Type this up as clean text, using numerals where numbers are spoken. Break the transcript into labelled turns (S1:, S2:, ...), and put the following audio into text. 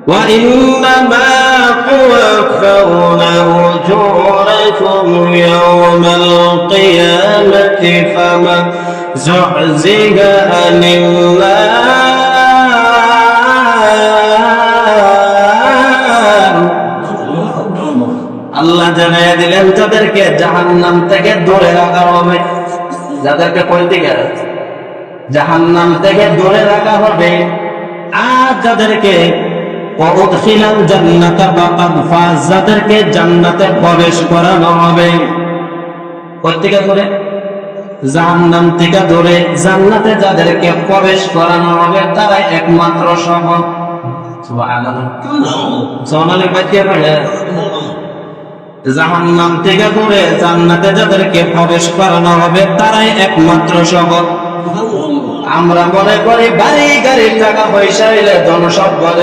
S1: وإنما توفون أجوركم يوم القيامة فمن زحزح عن আল্লাহ জানাইয়া দিলেন যাদেরকে জাহান্নাম থেকে দূরে রাখা হবে, যাদেরকে কোন দিকে জাহান্নাম থেকে দূরে রাখা হবে, আর যাদেরকে ওয়াদখিলাল জান্নাতা ফাকাদ ফাজ, যাদেরকে জান্নাতে প্রবেশ করানো হবে। কোন দিকে দূরে? জাহান্নাম থেকে দূরে জান্নাতে যাদেরকে প্রবেশ করানো হবে তারাই একমাত্র সফল। সুবহানাল্লাহ। সোনালী বাচ্চা পড়ে জাহান্নাম থেকে দূরে জান্নাতে যাদেরকে প্রবেশ করানো হবে তারাই একমাত্র সফল। আমরা মনে করি বাড়ি গাড়ি টাকা পয়সা এলে ধন সম্পদ